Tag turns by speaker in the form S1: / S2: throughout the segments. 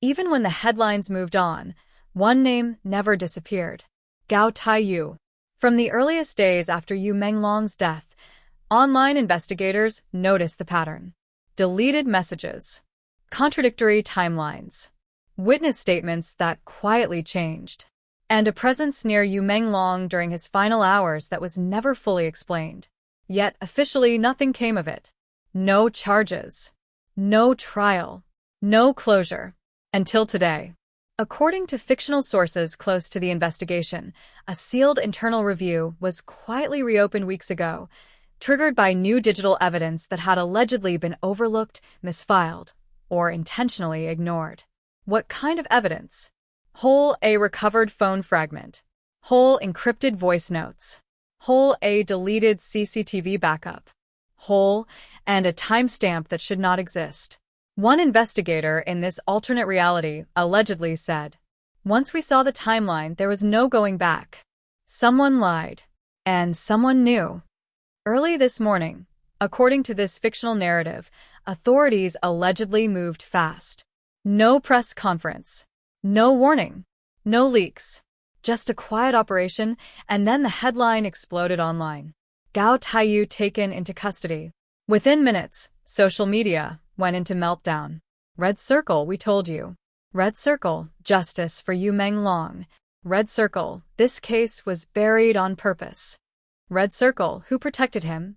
S1: Even when the headlines moved on, one name never disappeared: Gao Tai Yu. From the earliest days after Yu Meng Long's death, online investigators noticed the pattern. Deleted messages, contradictory timelines, witness statements that quietly changed, and a presence near Yu Meng Long during his final hours that was never fully explained. Yet officially nothing came of it. No charges, no trial, no closure, until today. According to fictional sources close to the investigation, a sealed internal review was quietly reopened weeks ago, triggered by new digital evidence that had allegedly been overlooked, misfiled, or intentionally ignored. What kind of evidence? Whole A recovered phone fragment, whole encrypted voice notes, whole A deleted CCTV backup, whole and a timestamp that should not exist. One investigator in this alternate reality allegedly said, "Once we saw the timeline, there was no going back. Someone lied, and someone knew." Early this morning, according to this fictional narrative, authorities allegedly moved fast. No press conference, no warning, no leaks, just a quiet operation, and then the headline exploded online. Gao Tai Yu taken into custody. Within minutes, social media went into meltdown. Red circle, we told you. Red circle, justice for Yu Meng Long. Red circle, this case was buried on purpose. Red circle, who protected him?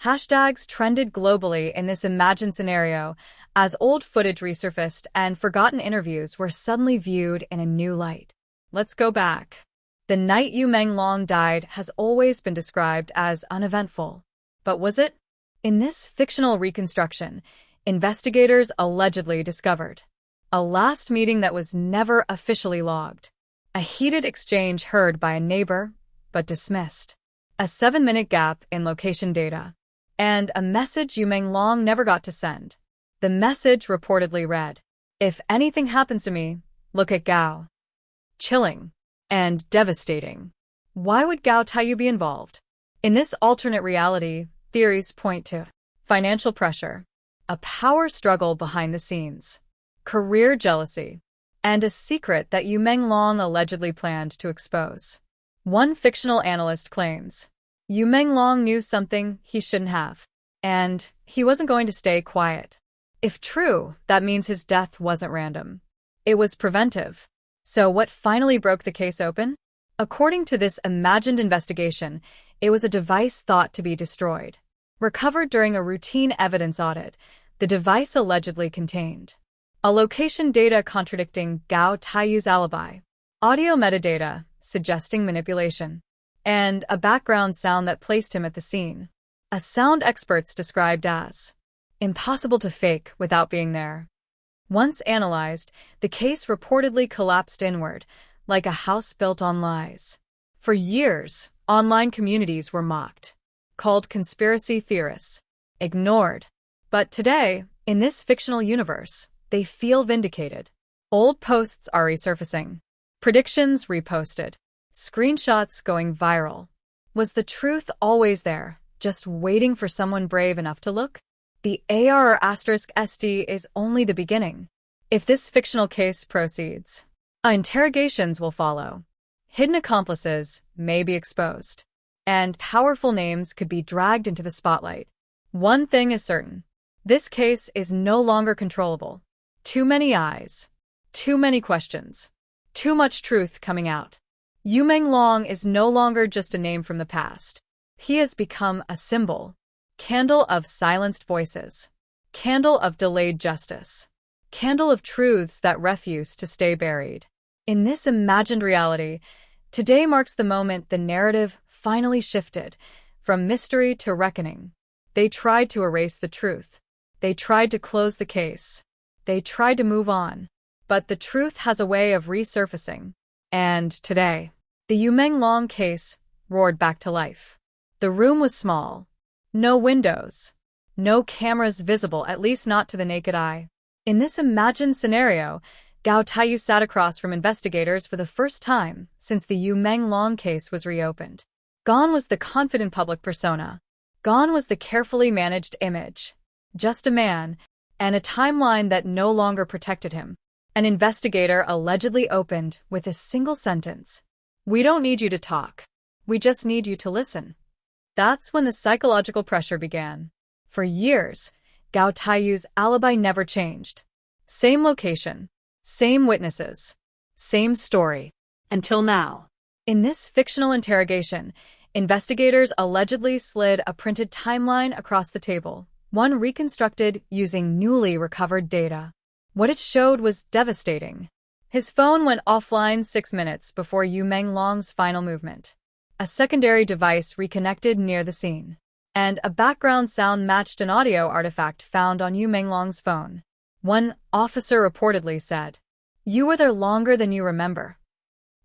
S1: Hashtags trended globally in this imagined scenario as old footage resurfaced and forgotten interviews were suddenly viewed in a new light. Let's go back. The night Yu Meng Long died has always been described as uneventful. But was it? In this fictional reconstruction, investigators allegedly discovered a last meeting that was never officially logged, a heated exchange heard by a neighbor but dismissed, a 7-minute gap in location data, and a message Yu Meng Long never got to send. The message reportedly read, "If anything happens to me, look at Gao." Chilling and devastating. Why would Gao Tai Yu be involved? In this alternate reality, theories point to financial pressure, a power struggle behind the scenes, career jealousy, and a secret that Yu Meng Long allegedly planned to expose. One fictional analyst claims Yu Meng Long knew something he shouldn't have, and he wasn't going to stay quiet. If true, that means his death wasn't random. It was preventive. So what finally broke the case open? According to this imagined investigation, it was a device thought to be destroyed. Recovered during a routine evidence audit, the device allegedly contained a location data contradicting Gao Tai Yu's alibi, audio metadata suggesting manipulation, and a background sound that placed him at the scene. A sound experts described as impossible to fake without being there. Once analyzed, the case reportedly collapsed inward, like a house built on lies. For years, online communities were mocked, called conspiracy theorists, ignored. But today, in this fictional universe, they feel vindicated. Old posts are resurfacing, predictions reposted, screenshots going viral. Was the truth always there, just waiting for someone brave enough to look? The AR**SD is only the beginning. If this fictional case proceeds, interrogations will follow. Hidden accomplices may be exposed, and powerful names could be dragged into the spotlight. One thing is certain. This case is no longer controllable. Too many eyes, too many questions, too much truth coming out. Yu Meng Long is no longer just a name from the past. He has become a symbol. Candle of silenced voices. Candle of delayed justice. Candle of truths that refuse to stay buried. In this imagined reality, today marks the moment the narrative finally shifted from mystery to reckoning. They tried to erase the truth. They tried to close the case. They tried to move on. But the truth has a way of resurfacing. And today, the Yu Meng Long case roared back to life. The room was small. No windows. No cameras visible, at least not to the naked eye. In this imagined scenario, Gao Tai Yu sat across from investigators for the first time since the Yu Meng Long case was reopened. Gone was the confident public persona. Gone was the carefully managed image. Just a man, and a timeline that no longer protected him. An investigator allegedly opened with a single sentence. "We don't need you to talk. We just need you to listen." That's when the psychological pressure began. For years, Gao Tai Yu's alibi never changed. Same location, same witnesses, same story. Until now. In this fictional interrogation, investigators allegedly slid a printed timeline across the table, one reconstructed using newly recovered data. What it showed was devastating. His phone went offline 6 minutes before Yu Meng Long's final movement. A secondary device reconnected near the scene, and a background sound matched an audio artifact found on Yu Meng Long's phone. One officer reportedly said, "You were there longer than you remember."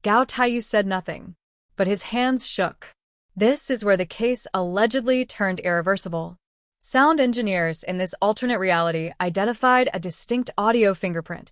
S1: Gao Tai Yu said nothing, but his hands shook. This is where the case allegedly turned irreversible. Sound engineers in this alternate reality identified a distinct audio fingerprint,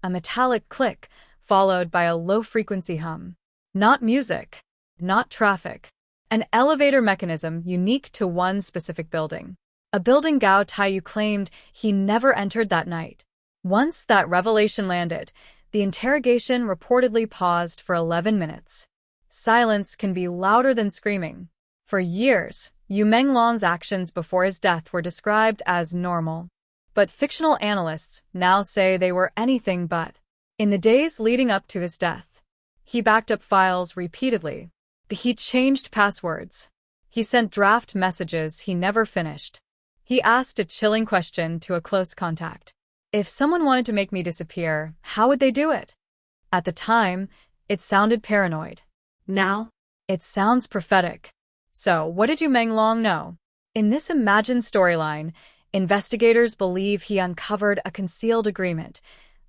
S1: a metallic click followed by a low-frequency hum. Not music, not traffic. An elevator mechanism unique to one specific building. A building Gao Tai Yu claimed he never entered that night. Once that revelation landed, the interrogation reportedly paused for 11 minutes. Silence can be louder than screaming. For years, Yu Meng Long's actions before his death were described as normal. But fictional analysts now say they were anything but. In the days leading up to his death, he backed up files repeatedly. He changed passwords. He sent draft messages he never finished. He asked a chilling question to a close contact. "If someone wanted to make me disappear, how would they do it?" At the time, it sounded paranoid. Now, it sounds prophetic. So, what did Yu Meng Long know? In this imagined storyline, investigators believe he uncovered a concealed agreement,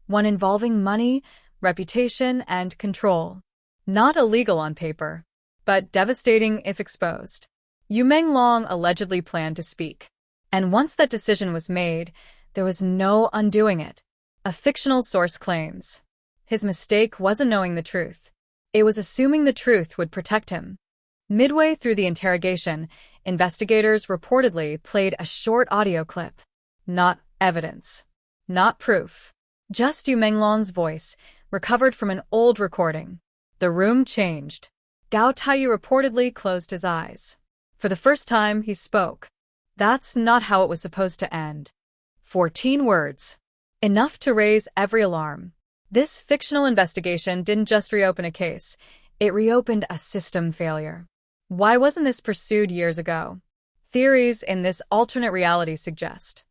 S1: one involving money, reputation, and control. Not illegal on paper, but devastating if exposed. Yu Meng Long allegedly planned to speak. And once that decision was made, there was no undoing it. A fictional source claims. His mistake wasn't knowing the truth. It was assuming the truth would protect him. Midway through the interrogation, investigators reportedly played a short audio clip. Not evidence. Not proof. Just Yu Meng Long's voice, recovered from an old recording. The room changed. Gao Tai Yu reportedly closed his eyes. For the first time, he spoke. That's not how it was supposed to end. 14 words. Enough to raise every alarm. This fictional investigation didn't just reopen a case, it reopened a system failure. Why wasn't this pursued years ago? Theories in this alternate reality suggest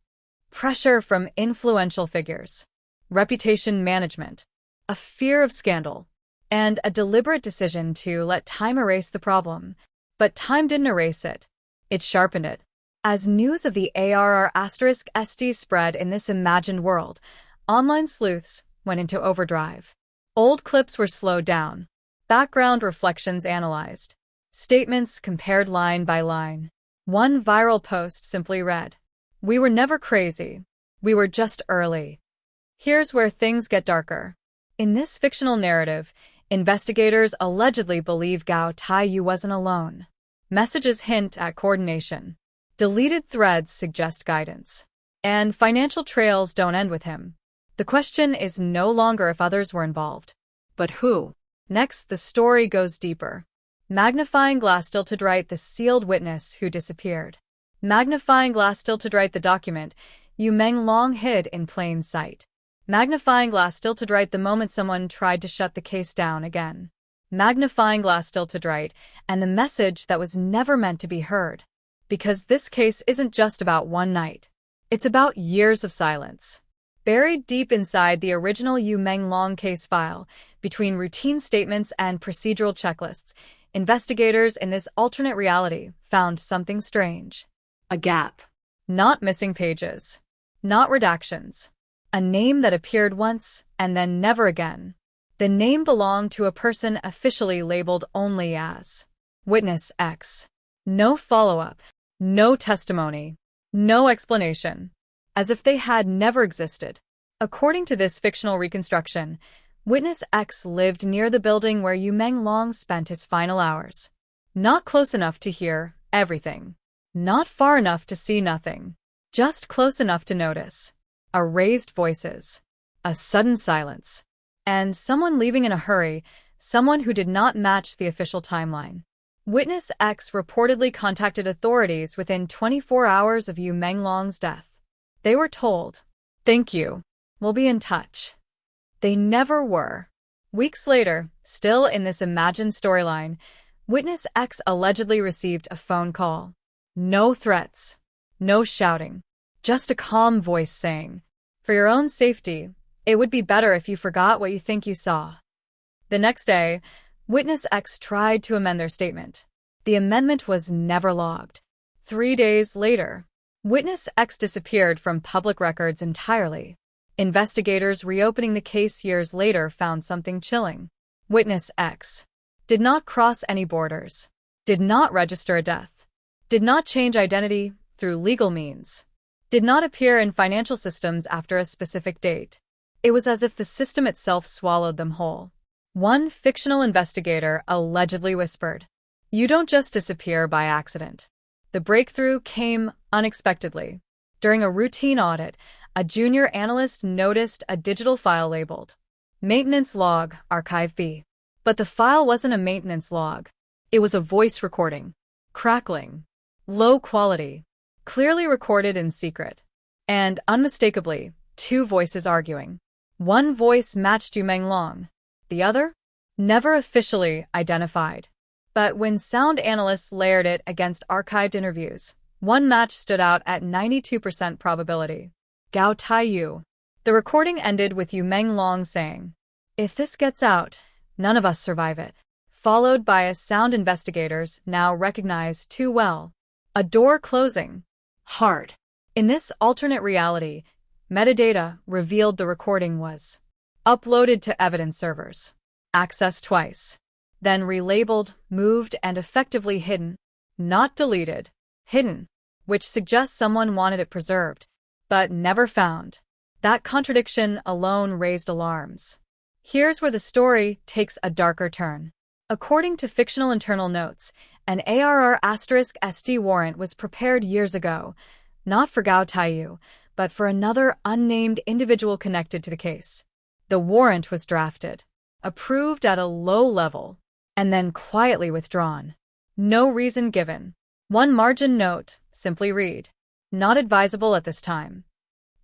S1: pressure from influential figures, reputation management, a fear of scandal, and a deliberate decision to let time erase the problem. But time didn't erase it. It sharpened it. As news of the ARR**ST spread in this imagined world, online sleuths went into overdrive. Old clips were slowed down, background reflections analyzed, statements compared line by line. One viral post simply read, "We were never crazy. We were just early." Here's where things get darker. In this fictional narrative, investigators allegedly believe Gao Tai Yu wasn't alone. Messages hint at coordination. Deleted threads suggest guidance. And financial trails don't end with him. The question is no longer if others were involved, but who? Next, the story goes deeper. Magnifying glass tilted right, the sealed witness who disappeared. Magnifying glass tilted right, the document Yu Meng Long hid in plain sight. Magnifying glass tilted right, the moment someone tried to shut the case down again. Magnifying glass tilted right, and the message that was never meant to be heard. Because this case isn't just about one night. It's about years of silence. Buried deep inside the original Yu Meng Long case file, between routine statements and procedural checklists, investigators in this alternate reality found something strange. A gap. Not missing pages. Not redactions. A name that appeared once and then never again. The name belonged to a person officially labeled only as Witness X. No follow-up. No testimony. No explanation. As if they had never existed. According to this fictional reconstruction, Witness X lived near the building where Yu Meng Long spent his final hours. Not close enough to hear everything. Not far enough to see nothing. Just close enough to notice. Erased voices. a sudden silence, and someone leaving in a hurry, someone who did not match the official timeline. Witness X reportedly contacted authorities within 24 hours of Yu Meng Long's death. They were told, "Thank you. We'll be in touch." They never were. Weeks later, still in this imagined storyline, Witness X allegedly received a phone call. No threats, no shouting, just a calm voice saying, "For your own safety, it would be better if you forgot what you think you saw." The next day, Witness X tried to amend their statement. The amendment was never logged. 3 days later, Witness X disappeared from public records entirely. Investigators reopening the case years later found something chilling. Witness X did not cross any borders, did not register a death, did not change identity through legal means, did not appear in financial systems after a specific date. It was as if the system itself swallowed them whole. One fictional investigator allegedly whispered, "You don't just disappear by accident." The breakthrough came unexpectedly. During a routine audit, a junior analyst noticed a digital file labeled Maintenance Log, Archive B. But the file wasn't a maintenance log. It was a voice recording. Crackling. Low quality. Clearly recorded in secret. And, unmistakably, 2 voices arguing. One voice matched Yu Meng Long. The other? Never officially identified. But when sound analysts layered it against archived interviews, one match stood out at 92% probability. Gao Tai Yu. The recording ended with Yu Meng Long saying, "If this gets out, none of us survive it," followed by a sound investigators now recognize too well. A door closing. Hard. In this alternate reality, metadata revealed the recording was uploaded to evidence servers, accessed twice, then relabeled, moved, and effectively hidden. Not deleted, hidden, which suggests someone wanted it preserved, but never found. That contradiction alone raised alarms. Here's where the story takes a darker turn. According to fictional internal notes, an ARR*SD warrant was prepared years ago, not for Gao Tai Yu, but for another unnamed individual connected to the case. The warrant was drafted, approved at a low level, and then quietly withdrawn. No reason given. One margin note, simply read, "Not advisable at this time."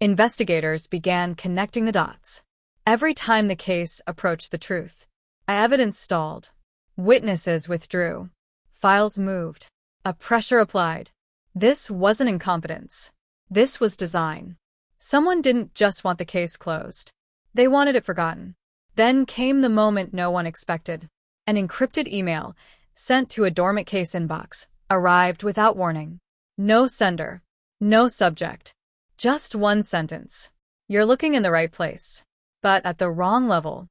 S1: Investigators began connecting the dots. Every time the case approached the truth, evidence stalled. Witnesses withdrew. Files moved. A pressure applied. This wasn't incompetence. This was design. Someone didn't just want the case closed. They wanted it forgotten. Then came the moment no one expected. An encrypted email, sent to a dormant case inbox, arrived without warning. No sender. No subject. Just one sentence. "You're looking in the right place, but at the wrong level."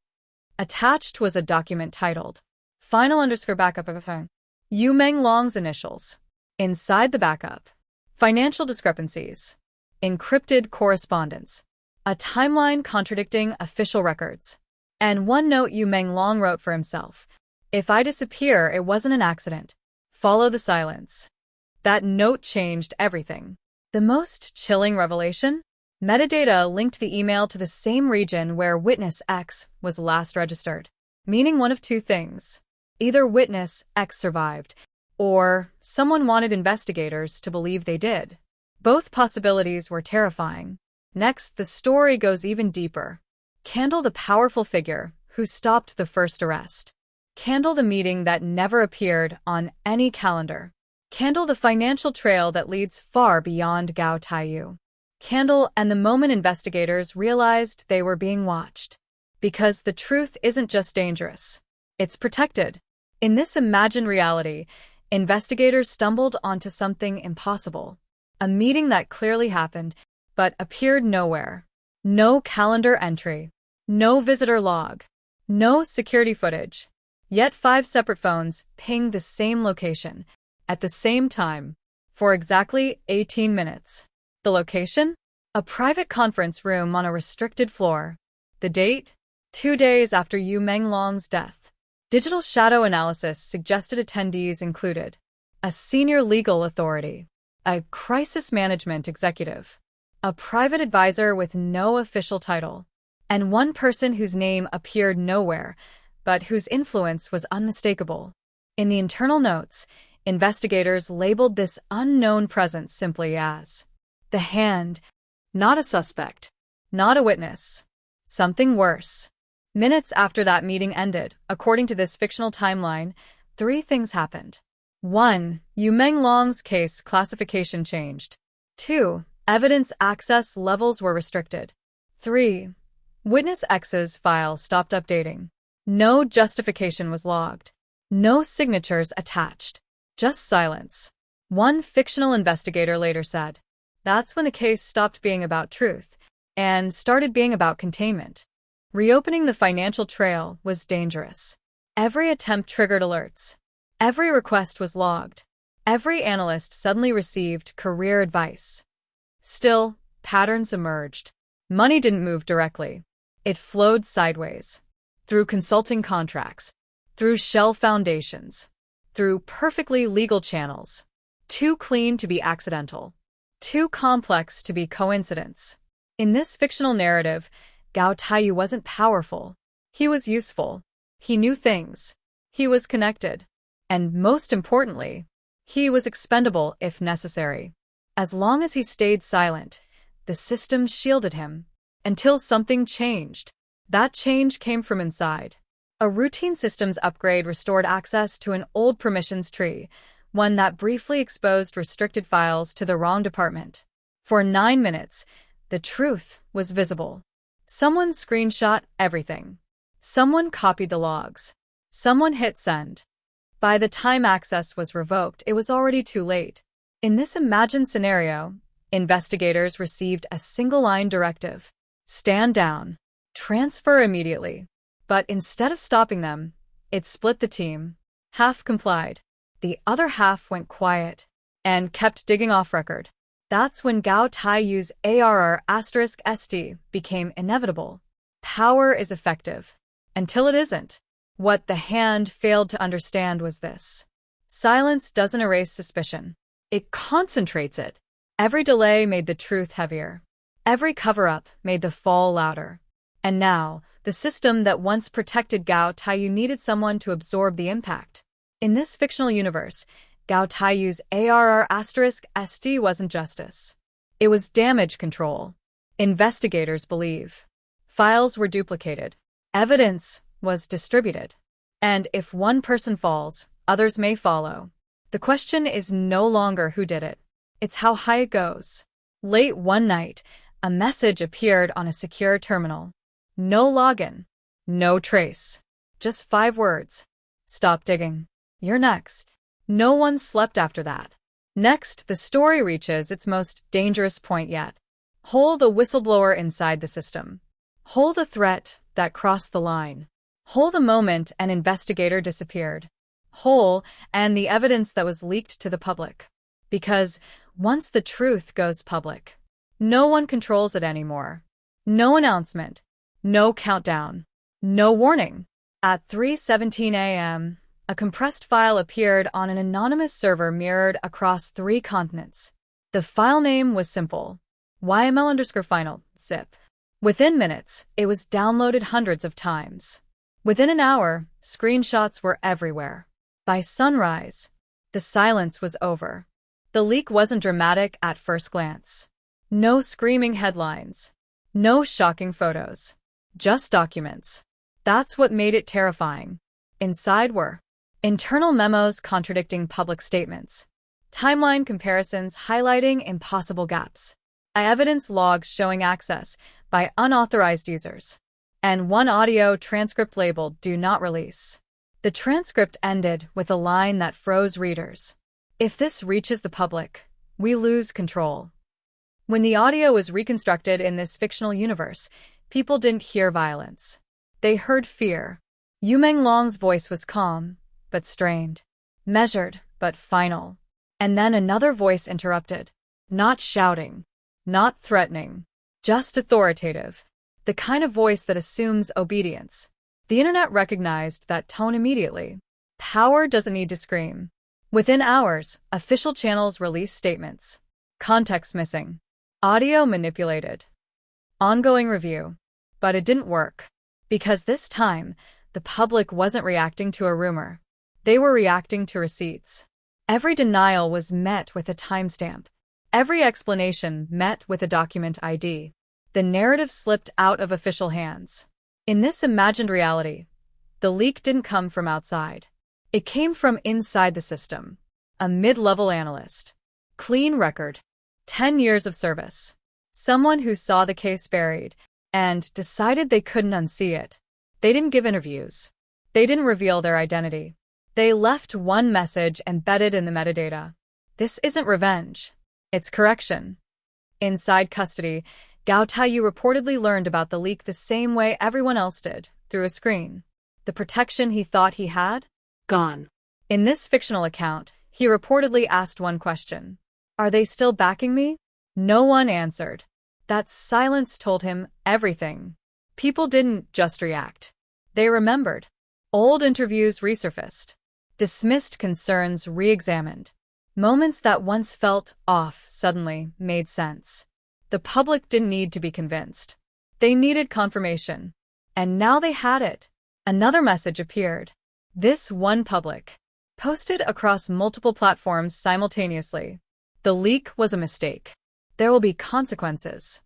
S1: Attached was a document titled, Final_backup of a phone. Yu Meng Long's initials. Inside the backup, financial discrepancies, encrypted correspondence, a timeline contradicting official records, and one note Yu Meng Long wrote for himself. "If I disappear, it wasn't an accident. Follow the silence." That note changed everything. The most chilling revelation? Metadata linked the email to the same region where Witness X was last registered, meaning one of 2 things. Either Witness X survived, or someone wanted investigators to believe they did. Both possibilities were terrifying. Next, the story goes even deeper. Candle the powerful figure who stopped the first arrest. Candle the meeting that never appeared on any calendar. Candle the financial trail that leads far beyond Gao Tai Yu. Candle and the moment investigators realized they were being watched. Because the truth isn't just dangerous, it's protected. In this imagined reality, investigators stumbled onto something impossible. A meeting that clearly happened, but appeared nowhere. No calendar entry. No visitor log. No security footage. Yet 5 separate phones pinged the same location, at the same time, for exactly 18 minutes. The location? A private conference room on a restricted floor. The date? 2 days after Yu Meng Long's death. Digital shadow analysis suggested attendees included a senior legal authority, a crisis management executive, a private advisor with no official title, and one person whose name appeared nowhere, but whose influence was unmistakable. In the internal notes, investigators labeled this unknown presence simply as the Hand, not a suspect, not a witness, something worse. Minutes after that meeting ended, according to this fictional timeline, 3 things happened. 1. Yu Meng Long's case classification changed. 2. Evidence access levels were restricted. 3. Witness X's file stopped updating. No justification was logged. No signatures attached. Just silence. One fictional investigator later said, "That's when the case stopped being about truth and started being about containment." Reopening the financial trail was dangerous. Every attempt triggered alerts. Every request was logged. Every analyst suddenly received career advice. Still, patterns emerged. Money didn't move directly. It flowed sideways. Through consulting contracts. Through shell foundations. Through perfectly legal channels. Too clean to be accidental. Too complex to be coincidence. In this fictional narrative, Gao Tai Yu wasn't powerful. He was useful. He knew things. He was connected. And most importantly, he was expendable if necessary. As long as he stayed silent, the system shielded him. Until something changed. That change came from inside. A routine systems upgrade restored access to an old permissions tree, one that briefly exposed restricted files to the wrong department. For 9 minutes, the truth was visible. Someone screenshot everything. Someone copied the logs. Someone hit send. By the time access was revoked, it was already too late. In this imagined scenario, investigators received a single-line directive. Stand down. Transfer immediately. But instead of stopping them, it split the team. Half complied. The other half went quiet and kept digging off record. That's when Gao Tai Yu's ARR**ST became inevitable. Power is effective. Until it isn't. What the Hand failed to understand was this. Silence doesn't erase suspicion. It concentrates it. Every delay made the truth heavier. Every cover-up made the fall louder. And now, the system that once protected Gao Tai Yu needed someone to absorb the impact. In this fictional universe, Gao Tai Yu's ARR**ST wasn't justice. It was damage control. Investigators believe. Files were duplicated. Evidence was distributed. And if one person falls, others may follow. The question is no longer who did it. It's how high it goes. Late one night, a message appeared on a secure terminal. No login. No trace. Just 5 words. Stop digging. You're next. No one slept after that. Next, the story reaches its most dangerous point yet. Hole the whistleblower inside the system. Hole the threat that crossed the line. Hole the moment an investigator disappeared. Hole and the evidence that was leaked to the public. Because once the truth goes public, no one controls it anymore. No announcement. No countdown. No warning. At 3:17 a.m., a compressed file appeared on an anonymous server mirrored across 3 continents. The file name was simple. YML_final, zip. Within minutes, it was downloaded hundreds of times. Within an hour, screenshots were everywhere. By sunrise, the silence was over. The leak wasn't dramatic at first glance. No screaming headlines. No shocking photos. Just documents. That's what made it terrifying. Inside were internal memos contradicting public statements, timeline comparisons highlighting impossible gaps, evidence logs showing access by unauthorized users, and one audio transcript labeled "Do Not Release." The transcript ended with a line that froze readers. If this reaches the public, we lose control. When the audio was reconstructed in this fictional universe, people didn't hear violence. They heard fear. Yu Meng Long's voice was calm, but strained. Measured, but final. And then another voice interrupted. Not shouting. Not threatening. Just authoritative. The kind of voice that assumes obedience. The internet recognized that tone immediately. Power doesn't need to scream. Within hours, official channels released statements. Context missing. Audio manipulated. Ongoing review. But it didn't work. Because this time, the public wasn't reacting to a rumor. They were reacting to receipts. Every denial was met with a timestamp. Every explanation met with a document ID. The narrative slipped out of official hands. In this imagined reality, the leak didn't come from outside. It came from inside the system. A mid-level analyst. Clean record. 10 years of service. Someone who saw the case buried and decided they couldn't unsee it. They didn't give interviews. They didn't reveal their identity. They left one message embedded in the metadata. This isn't revenge. It's correction. Inside custody, Gao Tai Yu reportedly learned about the leak the same way everyone else did, through a screen. The protection he thought he had?
S2: Gone.
S1: In this fictional account, he reportedly asked one question. Are they still backing me? No one answered. That silence told him everything. People didn't just react. They remembered. Old interviews resurfaced. Dismissed concerns re-examined. Moments that once felt off suddenly made sense. The public didn't need to be convinced. They needed confirmation. And now they had it. Another message appeared. This one public. Posted across multiple platforms simultaneously. The leak was a mistake. There will be consequences.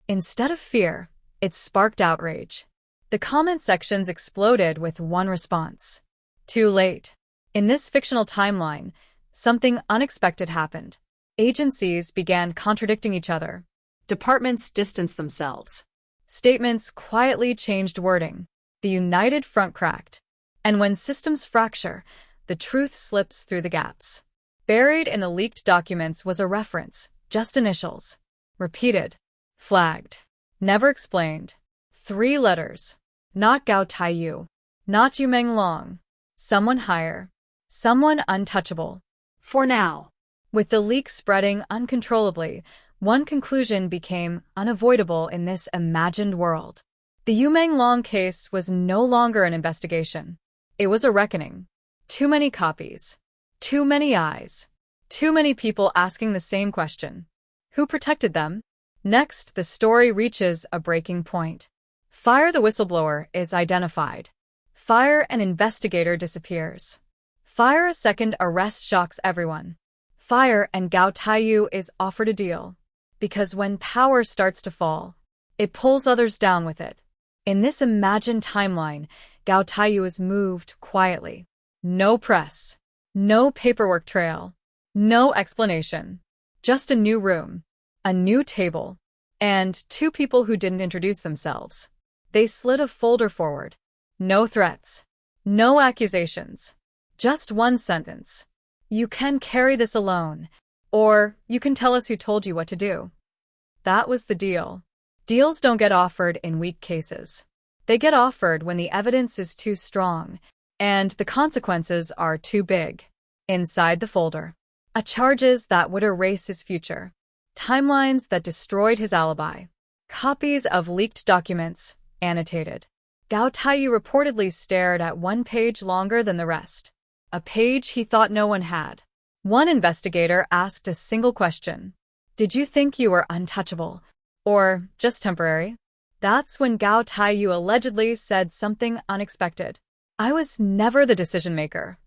S1: Instead of fear, it sparked outrage. The comment sections exploded with one response. Too late. In this fictional timeline, something unexpected happened. Agencies began contradicting each other.
S2: Departments distanced themselves.
S1: Statements quietly changed wording. The united front cracked. And when systems fracture, the truth slips through the gaps. Buried in the leaked documents was a reference, just initials. Repeated. Flagged. Never explained. 3 letters. Not Gao Tai Yu. Not Yu Meng Long. Someone higher. Someone untouchable.
S2: For now.
S1: With the leak spreading uncontrollably, one conclusion became unavoidable in this imagined world. The Yu Meng Long case was no longer an investigation. It was a reckoning. Too many copies. Too many eyes. Too many people asking the same question. Who protected them? Next, the story reaches a breaking point. Fire the whistleblower is identified. Fire an investigator disappears. Fire a second arrest shocks everyone. Fire and Gao Tai Yu is offered a deal. Because when power starts to fall, it pulls others down with it. In this imagined timeline, Gao Tai Yu is moved quietly. No press. No paperwork trail. No explanation. Just a new room. A new table. And 2 people who didn't introduce themselves. They slid a folder forward. No threats. No accusations. Just one sentence. You can carry this alone. Or you can tell us who told you what to do. That was the deal. Deals don't get offered in weak cases. They get offered when the evidence is too strong and the consequences are too big. Inside the folder. Charges that would erase his future. Timelines that destroyed his alibi. Copies of leaked documents, annotated. Gao Tai Yu reportedly stared at one page longer than the rest. A page he thought no one had. One investigator asked a single question. Did you think you were untouchable? Or just temporary? That's when Gao Tai Yu allegedly said something unexpected. I was never the decision maker.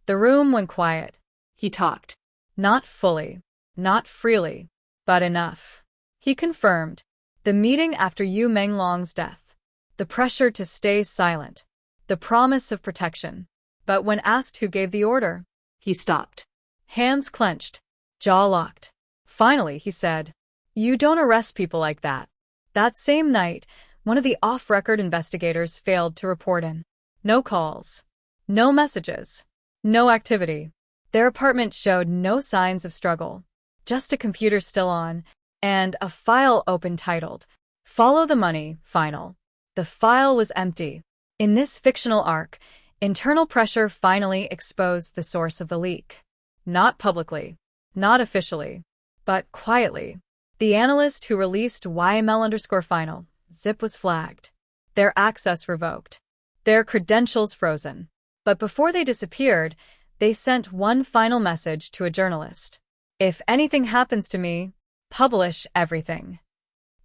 S1: The room went quiet.
S2: He talked.
S1: Not fully. Not freely. But enough. He confirmed. The meeting after Yu Meng Long's death. The pressure to stay silent. The promise of protection. But when asked who gave the order,
S2: he stopped.
S1: Hands clenched. Jaw locked. Finally, he said, You don't arrest people like that. That same night, one of the off-record investigators failed to report in. No calls. No messages. No activity. Their apartment showed no signs of struggle. Just a computer still on, and a file open titled, Follow the Money, Final. The file was empty. In this fictional arc, internal pressure finally exposed the source of the leak. Not publicly. Not officially. But quietly. The analyst who released YML_final, zip was flagged. Their access revoked. Their credentials frozen. But before they disappeared, they sent one final message to a journalist. If anything happens to me, publish everything.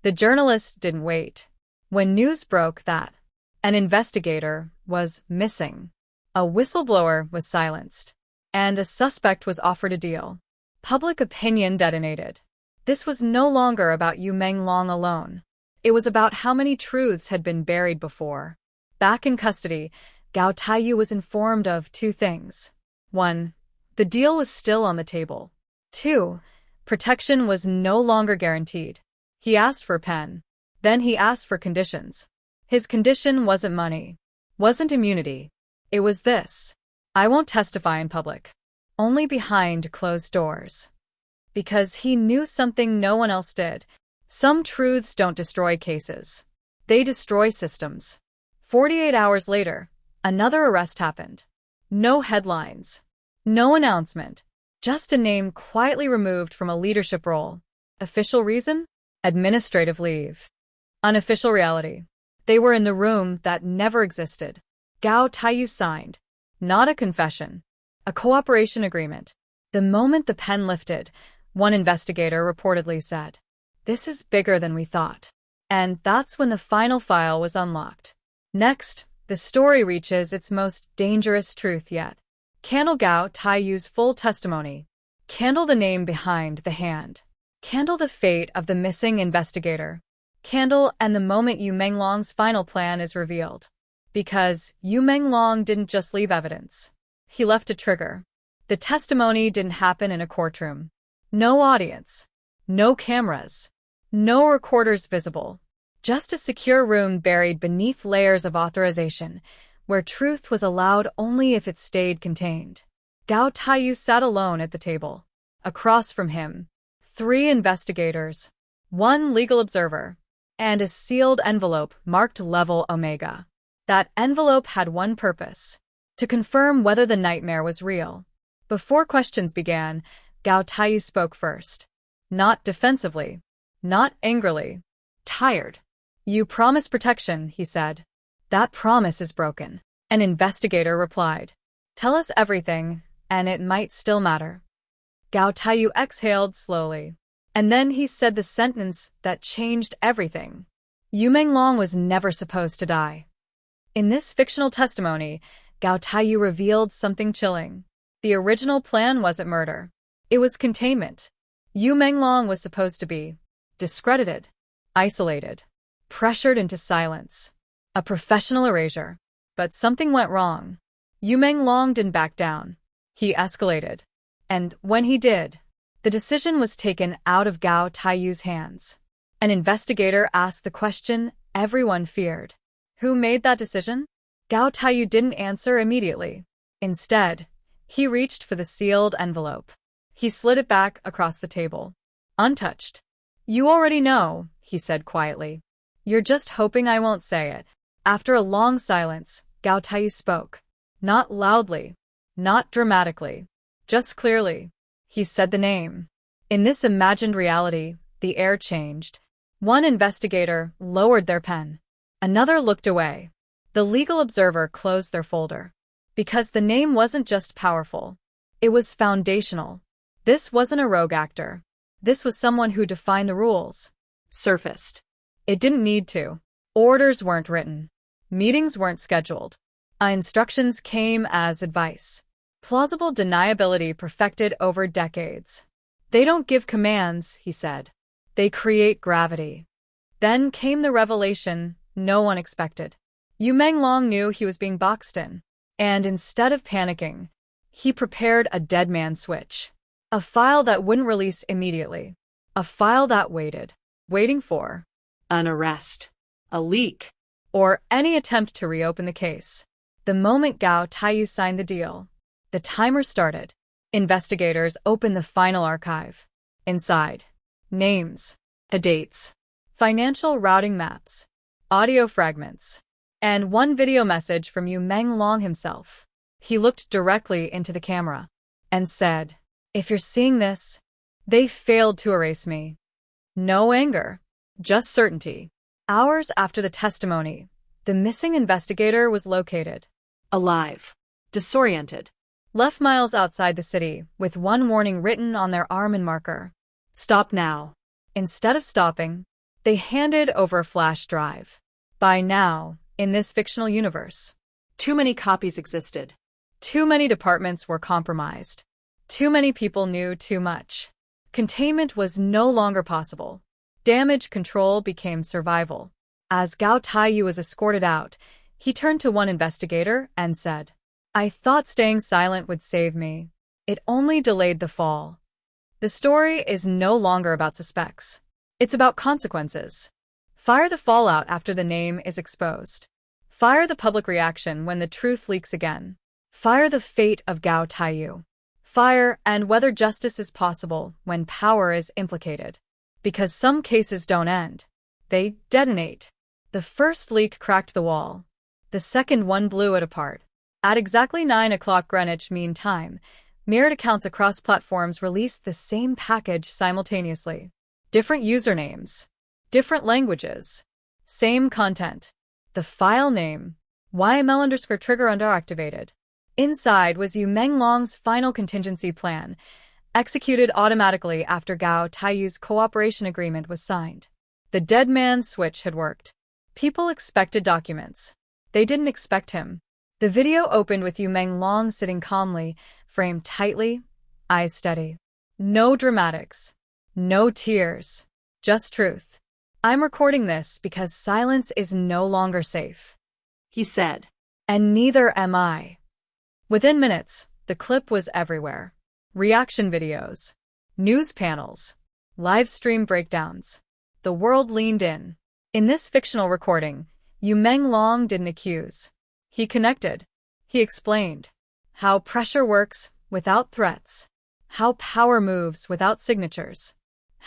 S1: The journalist didn't wait. when news broke that an investigator was missing. A whistleblower was silenced, and a suspect was offered a deal. Public opinion detonated. This was no longer about Yu Meng Long alone. It was about how many truths had been buried before. Back in custody, Gao Tai Yu was informed of two things. 1. The deal was still on the table. 2. Protection was no longer guaranteed. He asked for a pen. Then he asked for conditions. His condition wasn't money, wasn't immunity. It was this: I won't testify in public, only behind closed doors. Because he knew something no one else did. Some truths don't destroy cases. They destroy systems. 48 hours later, another arrest happened. No headlines. No announcement. Just a name quietly removed from a leadership role. Official reason? Administrative leave. Unofficial reality. They were in the room that never existed. Gao Tai Yu signed. Not a confession. A cooperation agreement. The moment the pen lifted, one investigator reportedly said, "This is bigger than we thought." And that's when the final file was unlocked. Next, the story reaches its most dangerous truth yet. Candle Gao Tai Yu's full testimony. Candle the name behind the hand. Candle the fate of the missing investigator. Candle and the moment Yu Meng Long's final plan is revealed. Because Yu Meng Long didn't just leave evidence. He left a trigger. The testimony didn't happen in a courtroom. No audience. No cameras. No recorders visible. Just a secure room buried beneath layers of authorization, where truth was allowed only if it stayed contained. Gao Tai Yu sat alone at the table. Across from him, 3 investigators, 1 legal observer, and a sealed envelope marked Level Omega. That envelope had one purpose: to confirm whether the nightmare was real. Before questions began, Gao Tai Yu spoke first. Not defensively. Not angrily. Tired. "You promised protection," he said. "That promise is broken." An investigator replied. "Tell us everything, and it might still matter." Gao Tai Yu exhaled slowly. And then he said the sentence that changed everything. Yu Meng Long was never supposed to die. In this fictional testimony, Gao Tai Yu revealed something chilling. The original plan wasn't murder. It was containment. Yu Meng Long was supposed to be discredited, isolated, pressured into silence. A professional erasure. But something went wrong. Yu Meng Long didn't back down. He escalated. And when he did, the decision was taken out of Gao Tai Yu's hands. An investigator asked the question everyone feared. Who made that decision? Gao Tai Yu didn't answer immediately. Instead, he reached for the sealed envelope. He slid it back across the table. Untouched. "You already know," he said quietly. "You're just hoping I won't say it." After a long silence, Gao Tai Yu spoke. Not loudly. Not dramatically. Just clearly. He said the name. In this imagined reality, the air changed. One investigator lowered their pen. Another looked away. The legal observer closed their folder. Because the name wasn't just powerful. It was foundational. This wasn't a rogue actor. This was someone who defined the rules. Surfaced. It didn't need to. Orders weren't written. Meetings weren't scheduled. Instructions came as advice. Plausible deniability perfected over decades. "They don't give commands," he said. "They create gravity." Then came the revelation no one expected. Yu Meng Long knew he was being boxed in. And instead of panicking, he prepared a dead man switch. A file that wouldn't release immediately. A file that waited. Waiting for an arrest, a leak, or any attempt to reopen the case. The moment Gao Tai Yu signed the deal, the timer started. Investigators opened the final archive. Inside, names, the dates, financial routing maps, audio fragments, and one video message from Yu Meng Long himself. He looked directly into the camera and said, "If you're seeing this, they failed to erase me." No anger, just certainty. Hours after the testimony, the missing investigator was located. Alive. Disoriented. Left miles outside the city, with one warning written on their arm in marker. "Stop now." Instead of stopping, they handed over a flash drive. By now, in this fictional universe,
S2: Too many copies existed.
S1: too many departments were compromised. Too many people knew too much. Containment was no longer possible. Damage control became survival. As Gao Tai Yu was escorted out, he turned to one investigator and said, "I thought staying silent would save me. It only delayed the fall." The story is no longer about suspects. It's about consequences. Fire the fallout after the name is exposed. Fire the public reaction when the truth leaks again. Fire the fate of Gao Tai Yu. Fire and whether justice is possible when power is implicated. Because some cases don't end. They detonate. The first leak cracked the wall. The second one blew it apart. At exactly 9 o'clock Greenwich Mean Time, mirrored accounts across platforms released the same package simultaneously. Different usernames. Different languages. Same content. The file name, YML_trigger underactivated. Inside was Yu Meng Long's final contingency plan, executed automatically after Gao Tai Yu's cooperation agreement was signed. The dead man's switch had worked. People expected documents. They didn't expect him. The video opened with Yu Meng Long sitting calmly, framed tightly, eyes steady. No dramatics. No tears. Just truth. "I'm recording this because silence is no longer safe,"
S2: He said.
S1: "and neither am I." Within minutes, the clip was everywhere. Reaction videos, news panels, live stream breakdowns. The world leaned in. In this fictional recording, Yu Meng Long didn't accuse. He connected. He explained how pressure works without threats, how power moves without signatures,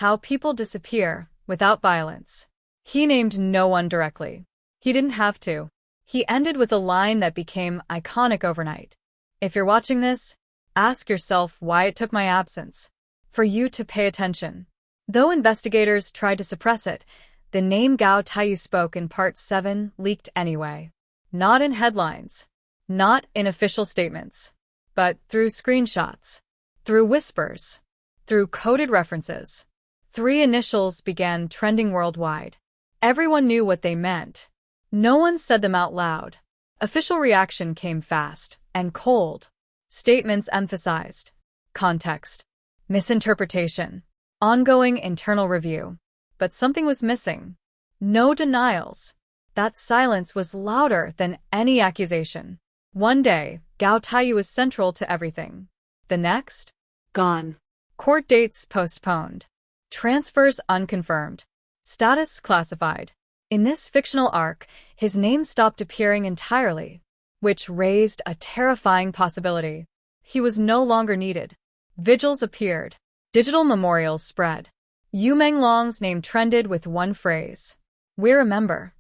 S1: how people disappear without violence. He named no one directly. He didn't have to. He ended with a line that became iconic overnight. "If you're watching this, ask yourself why it took my absence for you to pay attention." Though investigators tried to suppress it, the name Gao Tai Yu spoke in Part 7 leaked anyway. Not in headlines, not in official statements, but through screenshots, through whispers, through coded references. 3 initials began trending worldwide. Everyone knew what they meant. No one said them out loud. Official reaction came fast and cold. Statements emphasized context, misinterpretation, ongoing internal review. But something was missing. No denials. That silence was louder than any accusation. One day, Gao Tai Yu was central to everything. The next?
S2: Gone.
S1: Court dates postponed. Transfers unconfirmed. Status classified. In this fictional arc, his name stopped appearing entirely, which raised a terrifying possibility. He was no longer needed. Vigils appeared. Digital memorials spread. Yu Meng Long's name trended with one phrase: "We remember."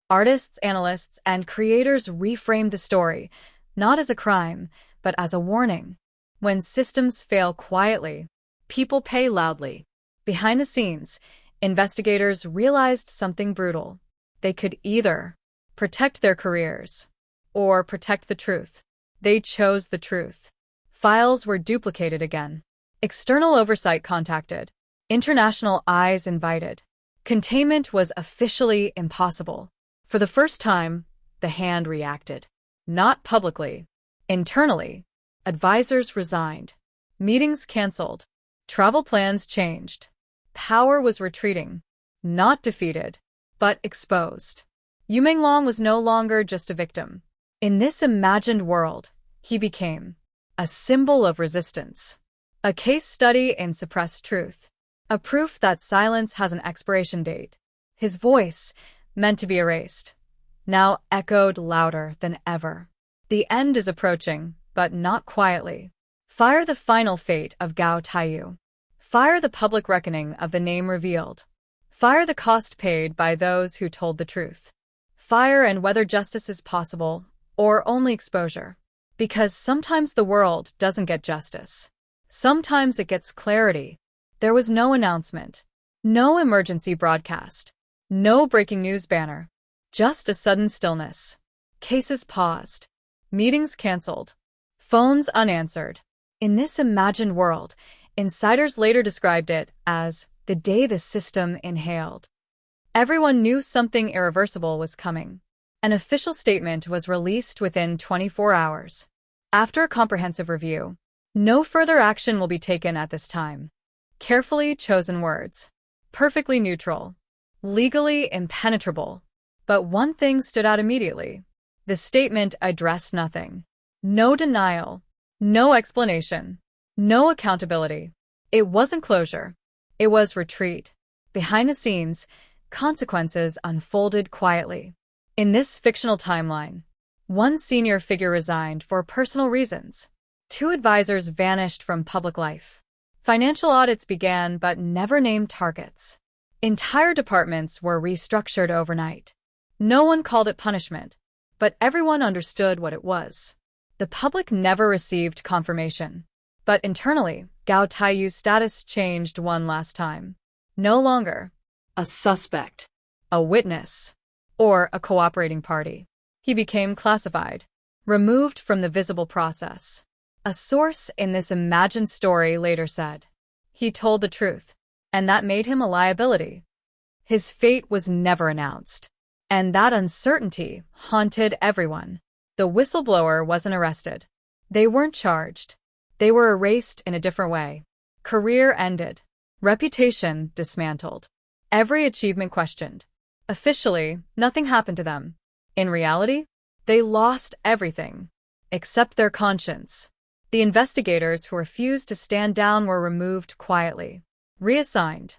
S1: Artists, analysts, and creators reframed the story, not as a crime, but as a warning. When systems fail quietly, people pay loudly. Behind the scenes, investigators realized something brutal. They could either protect their careers or protect the truth. They chose the truth. Files were duplicated again. External oversight contacted. International eyes invited. Containment was officially impossible. For the first time, the hand reacted. Not publicly. Internally, advisors resigned. Meetings canceled. Travel plans changed. Power was retreating. Not defeated, but exposed. Yu Meng Long was no longer just a victim. In this imagined world, he became a symbol of resistance. A case study in suppressed truth. A proof that silence has an expiration date. His voice, meant to be erased, now echoed louder than ever. The end is approaching, but not quietly. Fire the final fate of Gao Tai Yu. Fire the public reckoning of the name revealed. Fire the cost paid by those who told the truth. Fire and whether justice is possible, or only exposure. Because sometimes the world doesn't get justice. Sometimes it gets clarity. There was no announcement. No emergency broadcast. No breaking news banner. Just a sudden stillness. Cases paused. Meetings canceled. Phones unanswered. In this imagined world, insiders later described it as the day the system inhaled. Everyone knew something irreversible was coming. An official statement was released within 24 hours. After a comprehensive review, no further action will be taken at this time. Carefully chosen words. Perfectly neutral. Legally impenetrable. But one thing stood out immediately. The statement addressed nothing. No denial. No explanation. No accountability. It wasn't closure. It was retreat. Behind the scenes, consequences unfolded quietly. In this fictional timeline, one senior figure resigned for personal reasons. 2 advisors vanished from public life. Financial audits began but never named targets. Entire departments were restructured overnight. No one called it punishment, but everyone understood what it was. The public never received confirmation. But internally, Gao Tai Yu's status changed one last time. No longer
S2: A suspect.
S1: a witness or a cooperating party. He became classified, removed from the visible process. A source in this imagined story later said, he told the truth, and that made him a liability. His fate was never announced, and that uncertainty haunted everyone. The whistleblower wasn't arrested. They weren't charged. They were erased in a different way. Career ended. Reputation dismantled. Every achievement questioned. Officially, nothing happened to them. In reality, they lost everything, except their conscience. The investigators who refused to stand down were removed quietly, reassigned,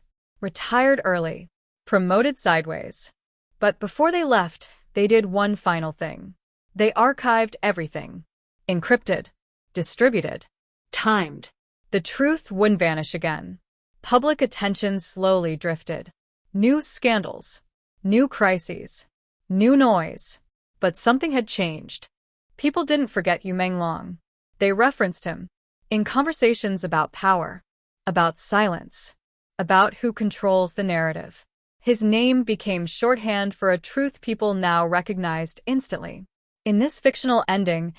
S1: retired early, promoted sideways. But before they left, they did one final thing. They archived everything. Encrypted. Distributed.
S2: Timed.
S1: The truth wouldn't vanish again. Public attention slowly drifted. New scandals. New crises. New noise. But something had changed. People didn't forget Yu Meng Long. They referenced him. In conversations about power. About silence. About who controls the narrative. His name became shorthand for a truth people now recognized instantly. In this fictional ending,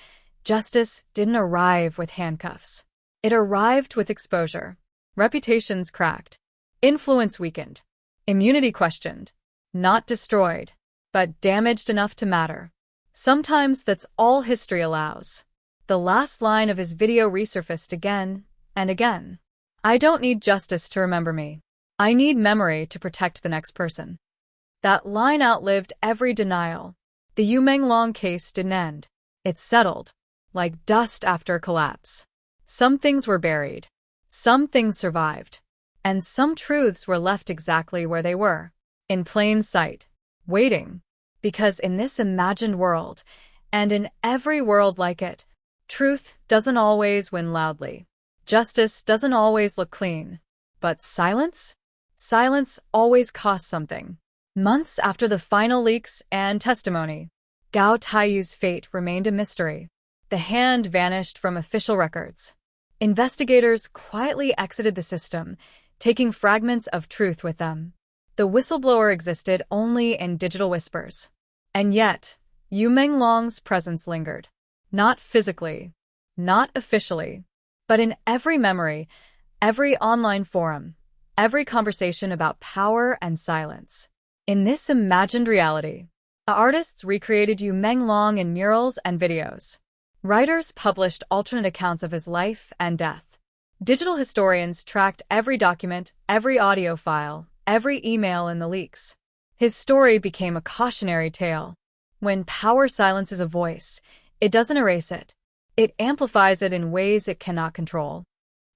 S1: justice didn't arrive with handcuffs. It arrived with exposure. Reputations cracked. Influence weakened. Immunity questioned. Not destroyed, but damaged enough to matter. Sometimes that's all history allows. The last line of his video resurfaced again and again. I don't need justice to remember me. I need memory to protect the next person. That line outlived every denial. The Yu Meng Long case didn't end. It settled, like dust after a collapse. Some things were buried. Some things survived. And some truths were left exactly where they were. In plain sight. Waiting. Because in this imagined world, and in every world like it, truth doesn't always win loudly. Justice doesn't always look clean. But silence? Silence always costs something. Months after the final leaks and testimony, Gao Tai Yu's fate remained a mystery. The hand vanished from official records. Investigators quietly exited the system, taking fragments of truth with them. The whistleblower existed only in digital whispers. And yet, Yu Meng Long's presence lingered. Not physically, not officially, but in every memory, every online forum, every conversation about power and silence. In this imagined reality, artists recreated Yu Meng Long in murals and videos. Writers published alternate accounts of his life and death. Digital historians tracked every document, every audio file, every email in the leaks. His story became a cautionary tale. When power silences a voice, it doesn't erase it. It amplifies it in ways it cannot control.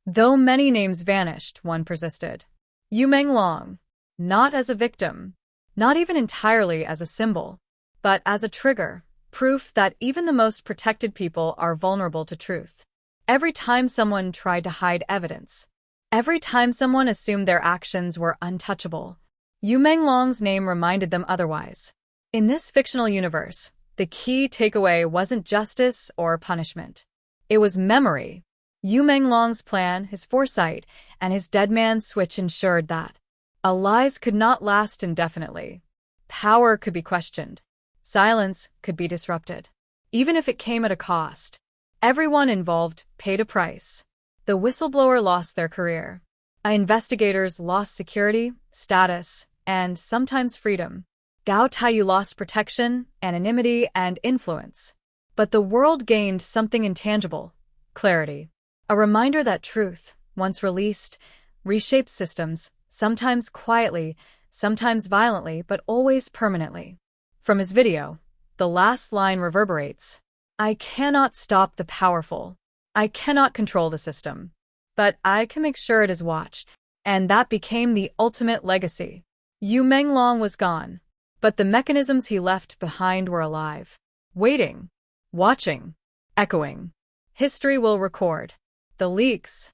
S1: Though many names vanished, one persisted. Yu Meng Long, not as a victim, not even entirely as a symbol, but as a trigger, proof that even the most protected people are vulnerable to truth. Every time someone tried to hide evidence, every time someone assumed their actions were untouchable, Yu Meng Long's name reminded them otherwise. In this fictional universe, the key takeaway wasn't justice or punishment. It was memory. Yu Meng Long's plan, his foresight, and his dead man's switch ensured that lies could not last indefinitely. Power could be questioned. Silence could be disrupted. Even if it came at a cost. Everyone involved paid a price. The whistleblower lost their career. Investigators lost security, status, and sometimes freedom. Gao Tai Yu lost protection, anonymity, and influence. But the world gained something intangible: clarity. A reminder that truth, once released, reshapes systems, sometimes quietly, sometimes violently, but always permanently. From his video, the last line reverberates: "I cannot stop the powerful. I cannot control the system. But I can make sure it is watched." And that became the ultimate legacy. Yu Meng Long was gone, but the mechanisms he left behind were alive, waiting, watching, echoing. History will record the leaks,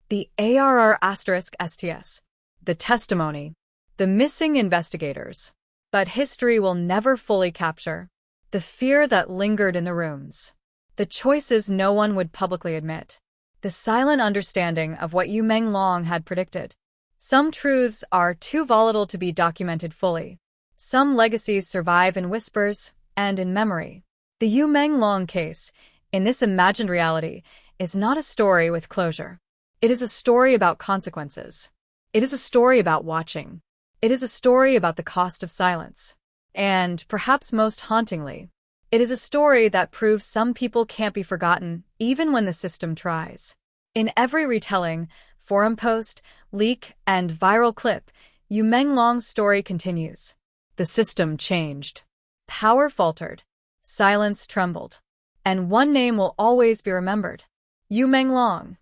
S1: the ARR*STS, the testimony, the missing investigators. But history will never fully capture the fear that lingered in the rooms, the choices no one would publicly admit, the silent understanding of what Yu Meng Long had predicted. Some truths are too volatile to be documented fully. Some legacies survive in whispers and in memory. The Yu Meng Long case, in this imagined reality, is not a story with closure. It is a story about consequences. It is a story about watching. It is a story about the cost of silence. And, perhaps most hauntingly, it is a story that proves some people can't be forgotten, even when the system tries. In every retelling, forum post, leak, and viral clip, Yu Meng Long's story continues. The system changed. Power faltered. Silence trembled. And one name will always be remembered: Yu Meng Long.